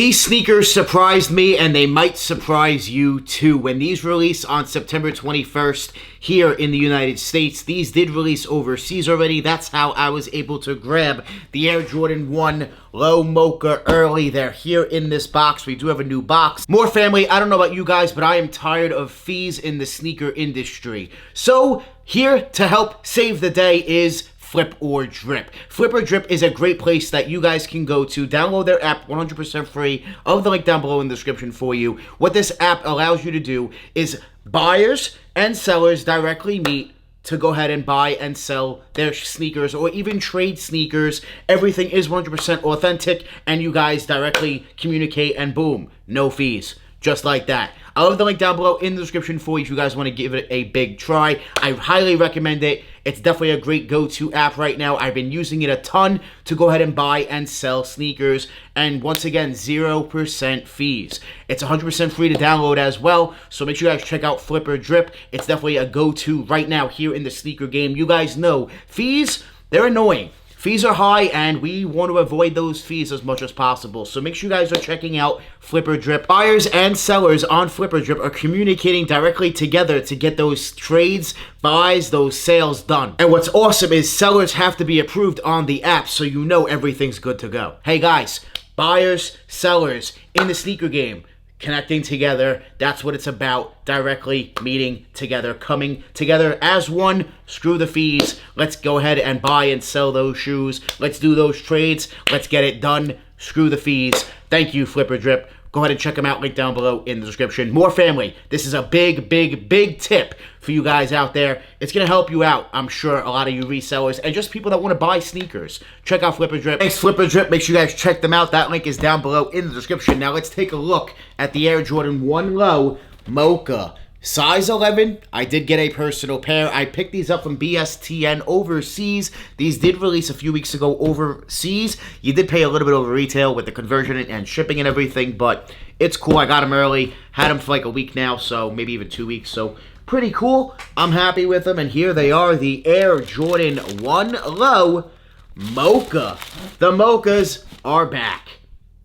These sneakers surprised me, and they might surprise you too. When these release on September 21st here in the United States, these did release overseas already. That's how I was able to grab the Air Jordan 1 Low Mocha early. They're here in this box. We do have a new box. More family, I don't know about you guys, but I am tired of fees in the sneaker industry. So here to help save the day is Flip or Drip. Flip or Drip is a great place that you guys can go to. Download their app 100% free. I'll have the link down below in the description for you. What this app allows you to do is buyers and sellers directly meet to go ahead and buy and sell their sneakers or even trade sneakers. Everything is 100% authentic and you guys directly communicate and boom, no fees. Just like that. I'll have the link down below in the description for you if you guys want to give it a big try. I highly recommend it. It's definitely a great go-to app right now. I've been using it a ton to go ahead and buy and sell sneakers. And once again, 0% fees. It's 100% free to download as well. So make sure you guys check out Flip or Drip. It's definitely a go-to right now here in the sneaker game. You guys know fees, they're annoying. Fees are high, and we want to avoid those fees as much as possible. So make sure you guys are checking out Flip or Drip. Buyers and sellers on Flip or Drip are communicating directly together to get those trades, buys, those sales done. And what's awesome is sellers have to be approved on the app, so you know everything's good to go. Hey guys, buyers, sellers in the sneaker game, connecting together, that's what it's about. Directly meeting together, coming together as one. Screw the fees. Let's go ahead and buy and sell those shoes. Let's do those trades. Let's get it done. Screw the fees. Thank you, Flip or Drip. Go ahead and check them out. Link down below in the description. More family. This is a big, big, big tip for you guys out there. It's going to help you out, I'm sure, a lot of you resellers and just people that want to buy sneakers. Check out Flip or Drip. Thanks, Flip or Drip. Make sure you guys check them out. That link is down below in the description. Now let's take a look at the Air Jordan 1 Low Mocha. Size 11, I did get a personal pair. I picked these up from BSTN overseas. These did release a few weeks ago overseas. You did pay a little bit over retail with the conversion and shipping and everything, but it's cool. I got them early. Had them for like a week now, so maybe even 2 weeks. So pretty cool. I'm happy with them, and here they are, the Air Jordan 1 Low Mocha. The Mochas are back.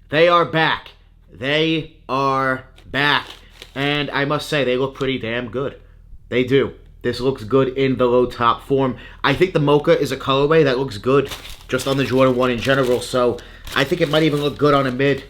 They are back. They are back. And I must say, they look pretty damn good. They do. This looks good in the low top form. I think the Mocha is a colorway that looks good just on the Jordan 1 in general. So I think it might even look good on a mid.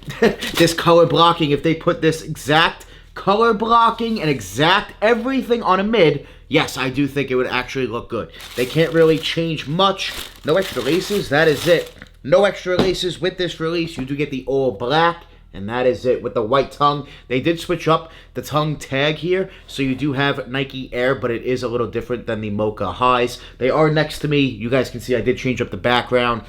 This color blocking, if they put this exact color blocking and exact everything on a mid, yes, I do think it would actually look good. They can't really change much. No extra laces. That is it. No extra laces with this release. You do get the all black. And that is it with the white tongue. They did switch up the tongue tag here. So you do have Nike Air, but it is a little different than the Mocha Highs. They are next to me. You guys can see I did change up the background.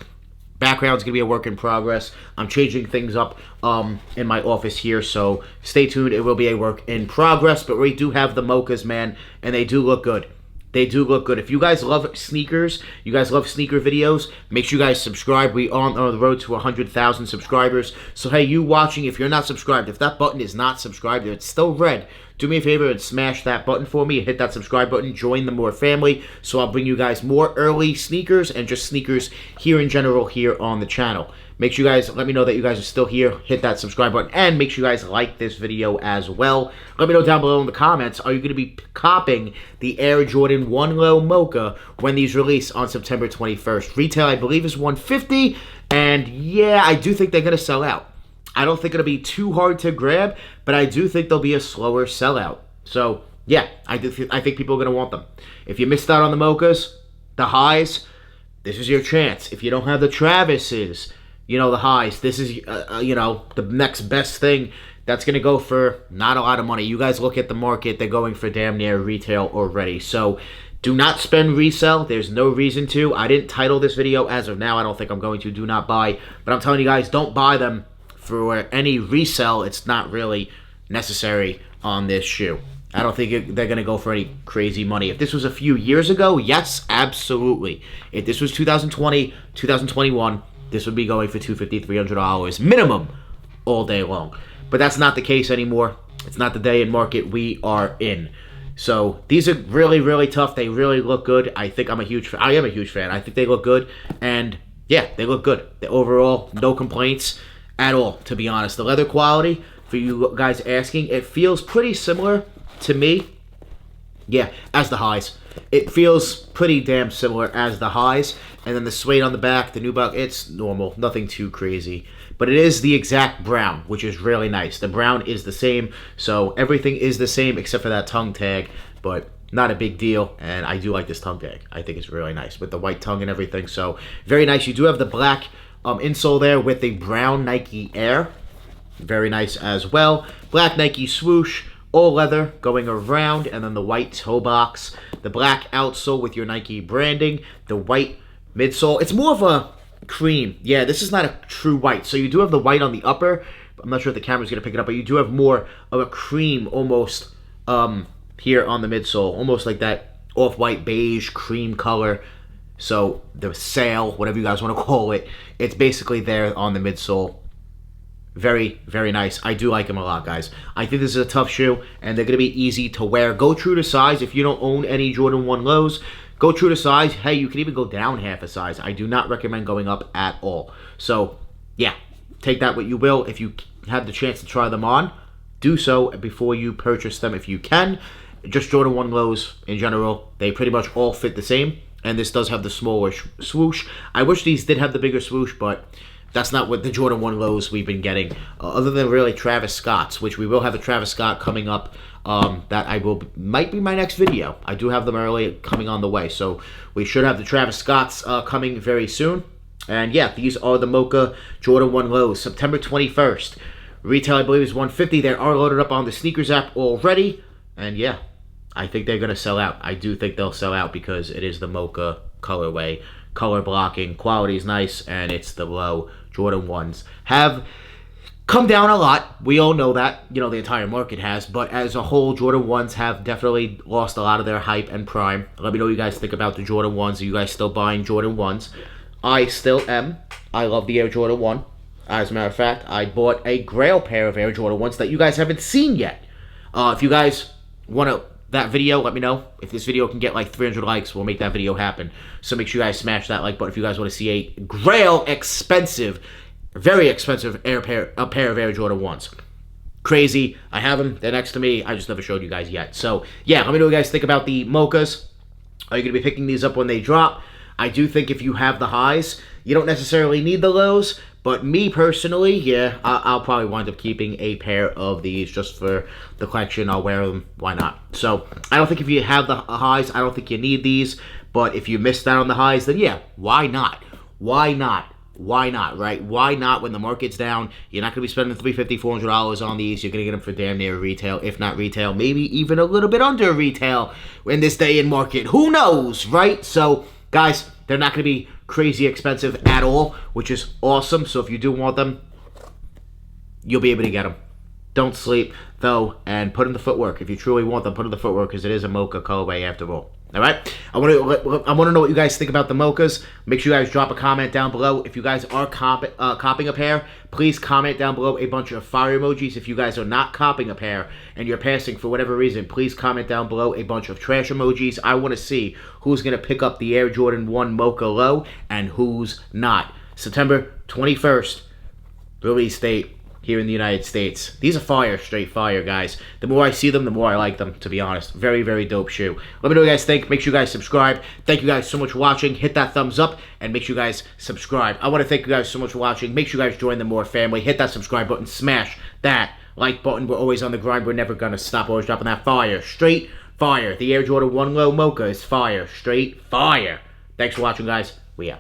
Background's going to be a work in progress. I'm changing things up in my office here. So stay tuned. It will be a work in progress. But we do have the Mochas, man. And they do look good. They do look good. If you guys love sneakers, you guys love sneaker videos, make sure you guys subscribe. We are on the road to 100,000 subscribers. So, hey, you watching, if you're not subscribed, if that button is not subscribed, it's still red, do me a favor and smash that button for me and hit that subscribe button. Join the More family so I'll bring you guys more early sneakers and just sneakers here in general here on the channel. Make sure you guys let me know that you guys are still here. Hit that subscribe button and make sure you guys like this video as well. Let me know down below in the comments, are you going to be copying the Air Jordan 1 Low Mocha when these release on September 21st? Retail, I believe, is $150, and yeah, I do think they're going to sell out. I don't think it'll be too hard to grab, but I do think there'll be a slower sellout. So, yeah, I think people are going to want them. If you missed out on the Mochas, the Highs, this is your chance. If you don't have the Travises, you know, the Highs, this is, you know, the next best thing. That's going to go for not a lot of money. You guys look at the market, they're going for damn near retail already. So do not spend resell. There's no reason to. I didn't title this video as of now. I don't think I'm going to. Do not buy. But I'm telling you guys, don't buy them for any resell. It's not really necessary on this shoe. I don't think they're going to go for any crazy money. If this was a few years ago, yes, absolutely. If this was 2020, 2021, this would be going for $250, $300 minimum all day long. But that's not the case anymore. It's not the day in market we are in. So these are really, really tough. They really look good. I think I am a huge fan. I think they look good. And yeah, they look good. Overall, no complaints. at all, to be honest. The leather quality, for you guys asking, it feels pretty similar to me. Yeah, as the highs. It feels pretty damn similar as the highs. And then the suede on the back, the nubuck, it's normal. Nothing too crazy. But it is the exact brown, which is really nice. The brown is the same, so everything is the same except for that tongue tag. But not a big deal, and I do like this tongue tag. I think it's really nice with the white tongue and everything. So very nice. You do have the black insole there with the brown Nike Air. Very nice as well. Black Nike swoosh, all leather going around, and then the white toe box. The black outsole with your Nike branding. The white midsole. It's more of a cream. Yeah, this is not a true white. So you do have the white on the upper. I'm not sure if the camera's going to pick it up, but you do have more of a cream almost here on the midsole. Almost like that off-white beige cream color. So the sail, whatever you guys want to call it, it's basically there on the midsole. Very, very nice. I do like them a lot, guys. I think this is a tough shoe, and they're going to be easy to wear. Go true to size. If you don't own any Jordan 1 lows, go true to size. Hey, you can even go down half a size. I do not recommend going up at all. So, yeah, take that what you will. If you have the chance to try them on, do so before you purchase them if you can. Just Jordan 1 lows in general, they pretty much all fit the same. And this does have the smaller swoosh. I wish these did have the bigger swoosh, but that's not what the Jordan 1 lows we've been getting. Other than really Travis Scott's, which we will have a Travis Scott coming up. That might be my next video. I do have them early coming on the way. So we should have the Travis Scott's coming very soon. And yeah, these are the Mocha Jordan 1 lows, September 21st. Retail, I believe, is $150. They are loaded up on the sneakers app already. And yeah, I think they're going to sell out. I do think they'll sell out because it is the Mocha colorway. Color blocking, quality is nice, and it's the low. Jordan 1s have come down a lot. We all know that. You know, the entire market has. But as a whole, Jordan 1s have definitely lost a lot of their hype and prime. Let me know what you guys think about the Jordan 1s. Are you guys still buying Jordan 1s? I still am. I love the Air Jordan 1. As a matter of fact, I bought a grail pair of Air Jordan 1s that you guys haven't seen yet. If you guys want that video, let me know. If this video can get like 300 likes, we'll make that video happen. So make sure you guys smash that like button if you guys want to see a grail expensive, very expensive a pair of Air Jordan 1s. Crazy. I have them. They're next to me. I just never showed you guys yet. So yeah, let me know what you guys think about the Mochas. Are you going to be picking these up when they drop? I do think if you have the highs, you don't necessarily need the lows. But me personally, yeah, I'll probably wind up keeping a pair of these just for the collection. I'll wear them. Why not? So I don't think if you have the highs, I don't think you need these. But if you missed out on the highs, then yeah, why not? Why not? Why not, right? Why not when the market's down? You're not going to be spending $350, $400 on these. You're going to get them for damn near retail, if not retail, maybe even a little bit under retail in this day and market. Who knows, right? So, guys, they're not going to be crazy expensive at all, which is awesome. So if you do want them, you'll be able to get them. Don't sleep, though, and put in the footwork. If you truly want them, put in the footwork because it is a Mocha colorway after all. All right? I want to know what you guys think about the Mochas. Make sure you guys drop a comment down below. If you guys are copping a pair, please comment down below a bunch of fire emojis. If you guys are not copping a pair and you're passing for whatever reason, please comment down below a bunch of trash emojis. I want to see who's going to pick up the Air Jordan 1 Mocha Low and who's not. September 21st, release date. Here in the United States. These are fire, straight fire, guys. The more I see them, the more I like them, to be honest. Very, very dope shoe. Let me know what you guys think. Make sure you guys subscribe. Thank you guys so much for watching. Hit that thumbs up and make sure you guys subscribe. I want to thank you guys so much for watching. Make sure you guys join the More family. Hit that subscribe button. Smash that like button. We're always on the grind. We're never going to stop. Always dropping that fire. Straight fire. The Air Jordan 1 Low Mocha is fire. Straight fire. Thanks for watching, guys.